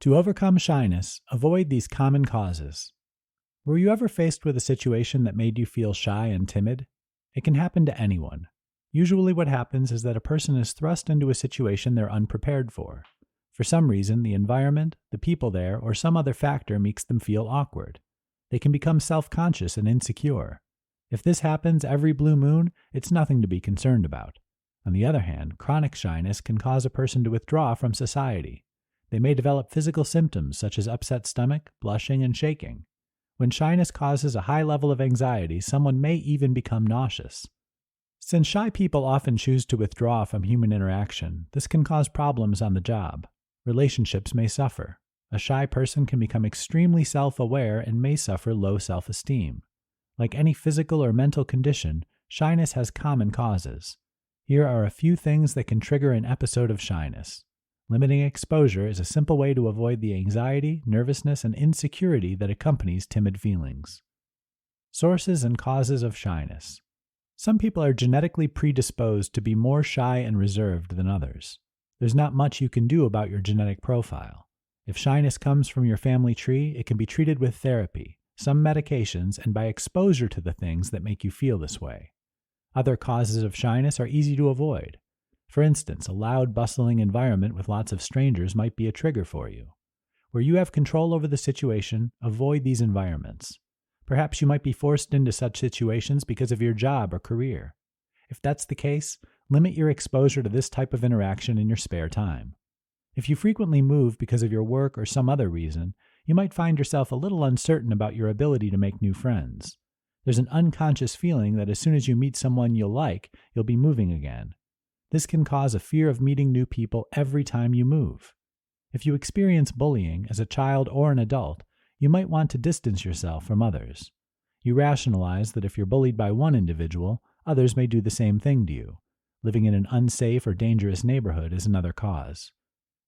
To overcome shyness, avoid these common causes. Were you ever faced with a situation that made you feel shy and timid? It can happen to anyone. Usually what happens is that a person is thrust into a situation they're unprepared for. For some reason, the environment, the people there, or some other factor makes them feel awkward. They can become self-conscious and insecure. If this happens every blue moon, it's nothing to be concerned about. On the other hand, chronic shyness can cause a person to withdraw from society. They may develop physical symptoms such as upset stomach, blushing, and shaking. When shyness causes a high level of anxiety, someone may even become nauseous. Since shy people often choose to withdraw from human interaction, this can cause problems on the job. Relationships may suffer. A shy person can become extremely self-aware and may suffer low self-esteem. Like any physical or mental condition, shyness has common causes. Here are a few things that can trigger an episode of shyness. Limiting exposure is a simple way to avoid the anxiety, nervousness, and insecurity that accompanies timid feelings. Sources and causes of shyness. Some people are genetically predisposed to be more shy and reserved than others. There's not much you can do about your genetic profile. If shyness comes from your family tree, it can be treated with therapy, some medications, and by exposure to the things that make you feel this way. Other causes of shyness are easy to avoid. For instance, a loud, bustling environment with lots of strangers might be a trigger for you. Where you have control over the situation, avoid these environments. Perhaps you might be forced into such situations because of your job or career. If that's the case, limit your exposure to this type of interaction in your spare time. If you frequently move because of your work or some other reason, you might find yourself a little uncertain about your ability to make new friends. There's an unconscious feeling that as soon as you meet someone you'll like, you'll be moving again. This can cause a fear of meeting new people every time you move. If you experience bullying as a child or an adult, you might want to distance yourself from others. You rationalize that if you're bullied by one individual, others may do the same thing to you. Living in an unsafe or dangerous neighborhood is another cause.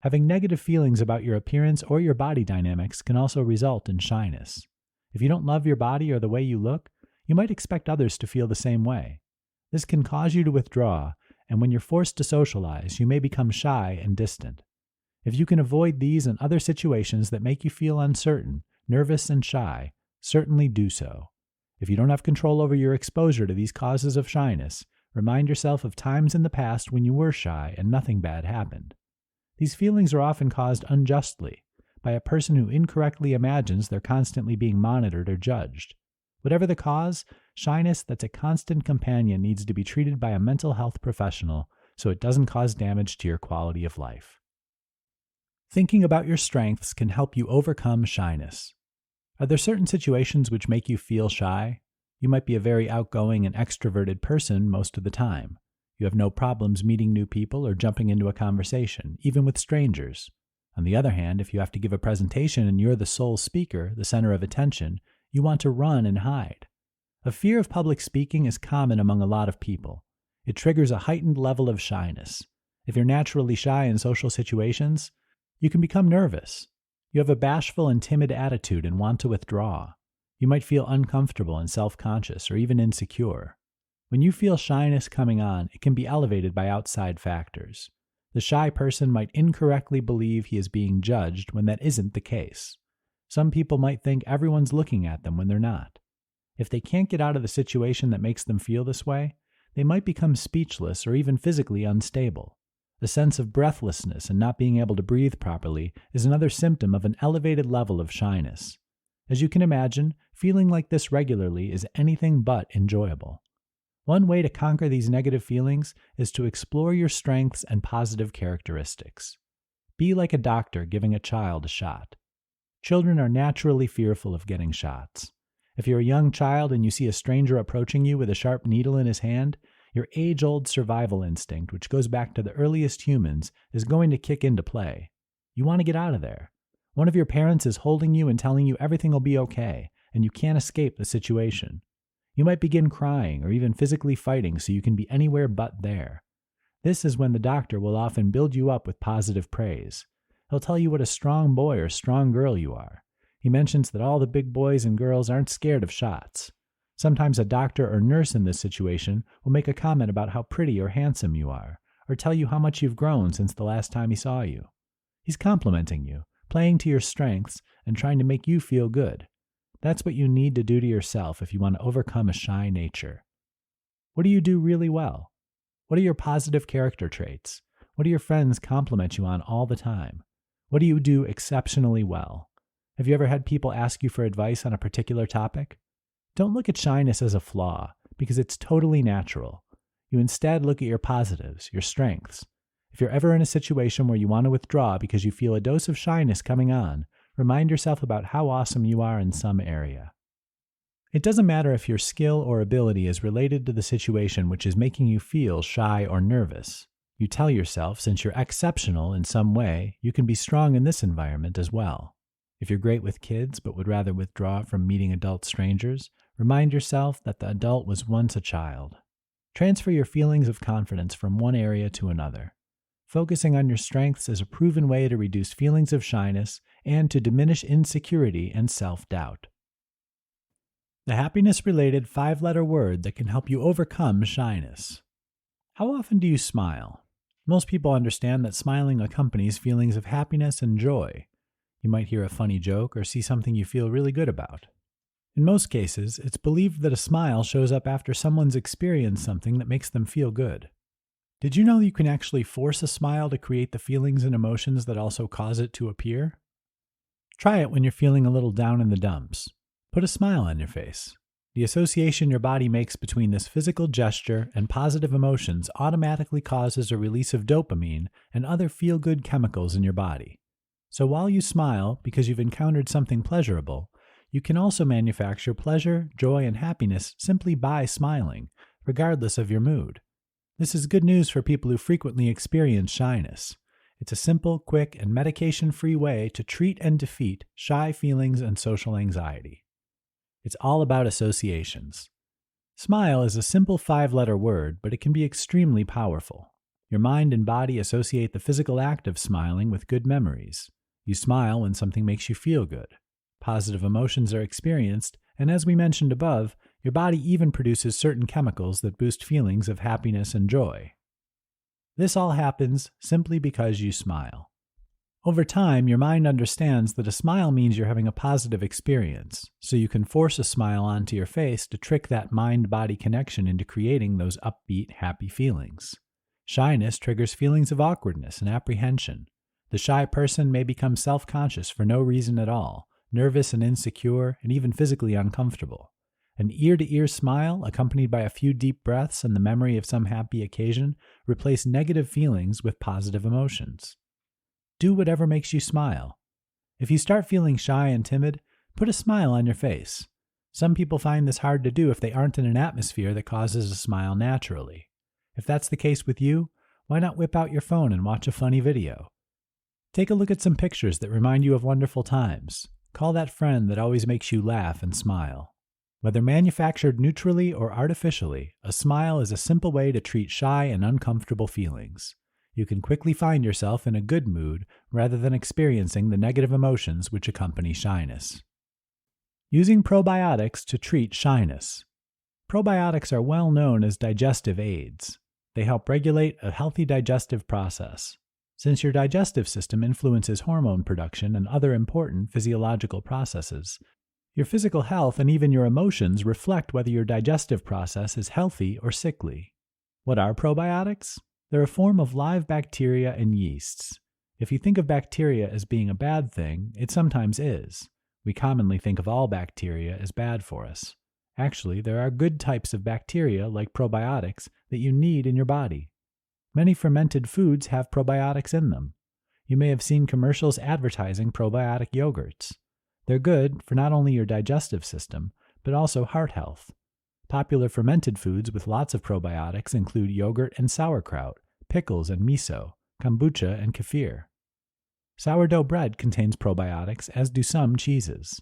Having negative feelings about your appearance or your body dynamics can also result in shyness. If you don't love your body or the way you look, you might expect others to feel the same way. This can cause you to withdraw, and when you're forced to socialize, you may become shy and distant. If you can avoid these and other situations that make you feel uncertain, nervous, and shy, certainly do so. If you don't have control over your exposure to these causes of shyness, remind yourself of times in the past when you were shy and nothing bad happened. These feelings are often caused unjustly by a person who incorrectly imagines they're constantly being monitored or judged. Whatever the cause, shyness that's a constant companion needs to be treated by a mental health professional so it doesn't cause damage to your quality of life. Thinking about your strengths can help you overcome shyness. Are there certain situations which make you feel shy? You might be a very outgoing and extroverted person most of the time. You have no problems meeting new people or jumping into a conversation, even with strangers. On the other hand, if you have to give a presentation and you're the sole speaker, the center of attention, you want to run and hide. A fear of public speaking is common among a lot of people. It triggers a heightened level of shyness. If you're naturally shy in social situations, you can become nervous. You have a bashful and timid attitude and want to withdraw. You might feel uncomfortable and self-conscious or even insecure. When you feel shyness coming on, it can be elevated by outside factors. The shy person might incorrectly believe he is being judged when that isn't the case. Some people might think everyone's looking at them when they're not. If they can't get out of the situation that makes them feel this way, they might become speechless or even physically unstable. The sense of breathlessness and not being able to breathe properly is another symptom of an elevated level of shyness. As you can imagine, feeling like this regularly is anything but enjoyable. One way to conquer these negative feelings is to explore your strengths and positive characteristics. Be like a doctor giving a child a shot. Children are naturally fearful of getting shots. If you're a young child and you see a stranger approaching you with a sharp needle in his hand, your age-old survival instinct, which goes back to the earliest humans, is going to kick into play. You want to get out of there. One of your parents is holding you and telling you everything will be okay, and you can't escape the situation. You might begin crying or even physically fighting so you can be anywhere but there. This is when the doctor will often build you up with positive praise. He'll tell you what a strong boy or strong girl you are. He mentions that all the big boys and girls aren't scared of shots. Sometimes a doctor or nurse in this situation will make a comment about how pretty or handsome you are, or tell you how much you've grown since the last time he saw you. He's complimenting you, playing to your strengths and trying to make you feel good. That's what you need to do to yourself if you want to overcome a shy nature. What do you do really well? What are your positive character traits? What do your friends compliment you on all the time? What do you do exceptionally well? Have you ever had people ask you for advice on a particular topic? Don't look at shyness as a flaw, because it's totally natural. You instead look at your positives, your strengths. If you're ever in a situation where you want to withdraw because you feel a dose of shyness coming on, remind yourself about how awesome you are in some area. It doesn't matter if your skill or ability is related to the situation which is making you feel shy or nervous. You tell yourself, since you're exceptional in some way, you can be strong in this environment as well. If you're great with kids but would rather withdraw from meeting adult strangers, remind yourself that the adult was once a child. Transfer your feelings of confidence from one area to another. Focusing on your strengths is a proven way to reduce feelings of shyness and to diminish insecurity and self-doubt. The happiness-related 5-letter word that can help you overcome shyness. How often do you smile? Most people understand that smiling accompanies feelings of happiness and joy. You might hear a funny joke or see something you feel really good about. In most cases, it's believed that a smile shows up after someone's experienced something that makes them feel good. Did you know you can actually force a smile to create the feelings and emotions that also cause it to appear? Try it when you're feeling a little down in the dumps. Put a smile on your face. The association your body makes between this physical gesture and positive emotions automatically causes a release of dopamine and other feel-good chemicals in your body. So while you smile because you've encountered something pleasurable, you can also manufacture pleasure, joy, and happiness simply by smiling, regardless of your mood. This is good news for people who frequently experience shyness. It's a simple, quick, and medication-free way to treat and defeat shy feelings and social anxiety. It's all about associations. Smile is a simple 5-letter word, but it can be extremely powerful. Your mind and body associate the physical act of smiling with good memories. You smile when something makes you feel good. Positive emotions are experienced, and as we mentioned above, your body even produces certain chemicals that boost feelings of happiness and joy. This all happens simply because you smile. Over time, your mind understands that a smile means you're having a positive experience, so you can force a smile onto your face to trick that mind-body connection into creating those upbeat, happy feelings. Shyness triggers feelings of awkwardness and apprehension. The shy person may become self-conscious for no reason at all, nervous and insecure, and even physically uncomfortable. An ear-to-ear smile, accompanied by a few deep breaths and the memory of some happy occasion, replace negative feelings with positive emotions. Do whatever makes you smile. If you start feeling shy and timid, put a smile on your face. Some people find this hard to do if they aren't in an atmosphere that causes a smile naturally. If that's the case with you, why not whip out your phone and watch a funny video? Take a look at some pictures that remind you of wonderful times. Call that friend that always makes you laugh and smile. Whether manufactured neutrally or artificially, a smile is a simple way to treat shy and uncomfortable feelings. You can quickly find yourself in a good mood rather than experiencing the negative emotions which accompany shyness. Using probiotics to treat shyness. Probiotics are well known as digestive aids. They help regulate a healthy digestive process. Since your digestive system influences hormone production and other important physiological processes, your physical health and even your emotions reflect whether your digestive process is healthy or sickly. What are probiotics? They're a form of live bacteria and yeasts. If you think of bacteria as being a bad thing, it sometimes is. We commonly think of all bacteria as bad for us. Actually, there are good types of bacteria, like probiotics, that you need in your body. Many fermented foods have probiotics in them. You may have seen commercials advertising probiotic yogurts. They're good for not only your digestive system, but also heart health. Popular fermented foods with lots of probiotics include yogurt and sauerkraut, pickles and miso, kombucha and kefir. Sourdough bread contains probiotics, as do some cheeses.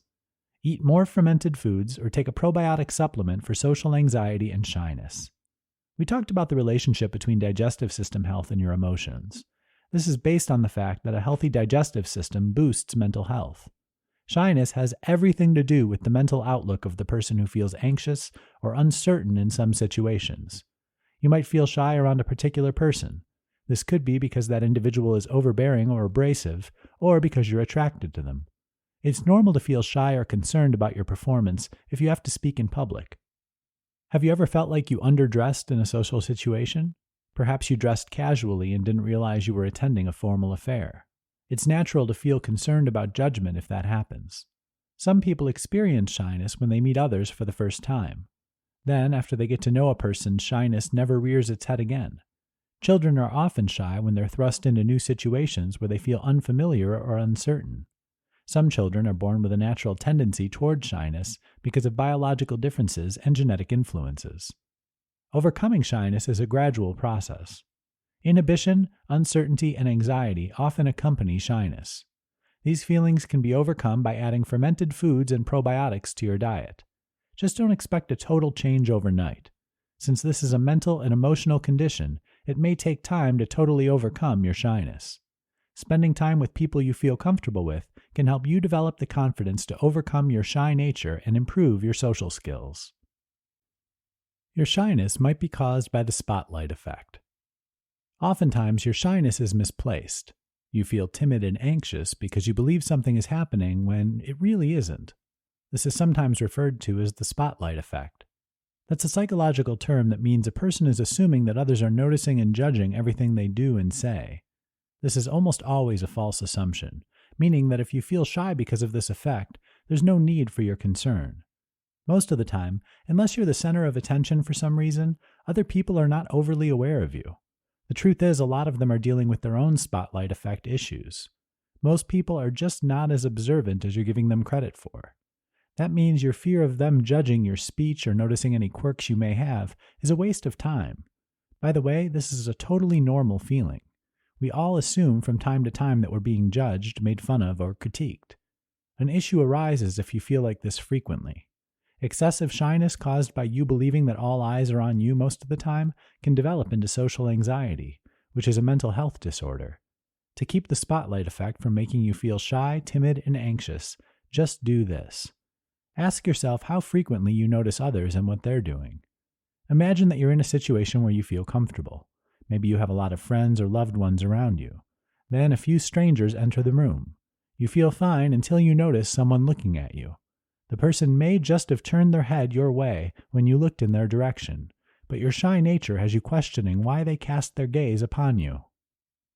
Eat more fermented foods or take a probiotic supplement for social anxiety and shyness. We talked about the relationship between digestive system health and your emotions. This is based on the fact that a healthy digestive system boosts mental health. Shyness has everything to do with the mental outlook of the person who feels anxious or uncertain in some situations. You might feel shy around a particular person. This could be because that individual is overbearing or abrasive, or because you're attracted to them. It's normal to feel shy or concerned about your performance if you have to speak in public. Have you ever felt like you underdressed in a social situation? Perhaps you dressed casually and didn't realize you were attending a formal affair. It's natural to feel concerned about judgment if that happens. Some people experience shyness when they meet others for the first time. Then, after they get to know a person, shyness never rears its head again. Children are often shy when they're thrust into new situations where they feel unfamiliar or uncertain. Some children are born with a natural tendency toward shyness because of biological differences and genetic influences. Overcoming shyness is a gradual process. Inhibition, uncertainty, and anxiety often accompany shyness. These feelings can be overcome by adding fermented foods and probiotics to your diet. Just don't expect a total change overnight. Since this is a mental and emotional condition, it may take time to totally overcome your shyness. Spending time with people you feel comfortable with can help you develop the confidence to overcome your shy nature and improve your social skills. Your shyness might be caused by the spotlight effect. Oftentimes, your shyness is misplaced. You feel timid and anxious because you believe something is happening when it really isn't. This is sometimes referred to as the spotlight effect. That's a psychological term that means a person is assuming that others are noticing and judging everything they do and say. This is almost always a false assumption, meaning that if you feel shy because of this effect, there's no need for your concern. Most of the time, unless you're the center of attention for some reason, other people are not overly aware of you. The truth is, a lot of them are dealing with their own spotlight effect issues. Most people are just not as observant as you're giving them credit for. That means your fear of them judging your speech or noticing any quirks you may have is a waste of time. By the way, this is a totally normal feeling. We all assume from time to time that we're being judged, made fun of, or critiqued. An issue arises if you feel like this frequently. Excessive shyness caused by you believing that all eyes are on you most of the time can develop into social anxiety, which is a mental health disorder. To keep the spotlight effect from making you feel shy, timid, and anxious, just do this. Ask yourself how frequently you notice others and what they're doing. Imagine that you're in a situation where you feel comfortable. Maybe you have a lot of friends or loved ones around you. Then a few strangers enter the room. You feel fine until you notice someone looking at you. The person may just have turned their head your way when you looked in their direction, but your shy nature has you questioning why they cast their gaze upon you.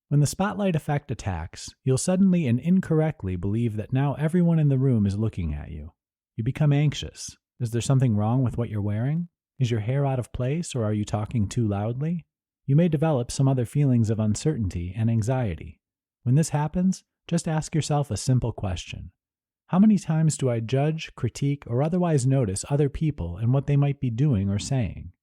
When the spotlight effect attacks, you'll suddenly and incorrectly believe that now everyone in the room is looking at you. You become anxious. Is there something wrong with what you're wearing? Is your hair out of place, or are you talking too loudly? You may develop some other feelings of uncertainty and anxiety. When this happens, just ask yourself a simple question. How many times do I judge, critique, or otherwise notice other people and what they might be doing or saying?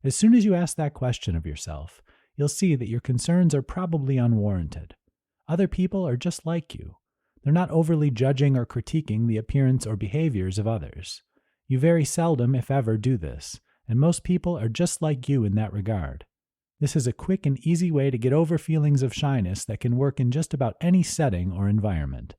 As soon as you ask that question of yourself, you'll see that your concerns are probably unwarranted. Other people are just like you. They're not overly judging or critiquing the appearance or behaviors of others. You very seldom, if ever, do this, and most people are just like you in that regard. This is a quick and easy way to get over feelings of shyness that can work in just about any setting or environment.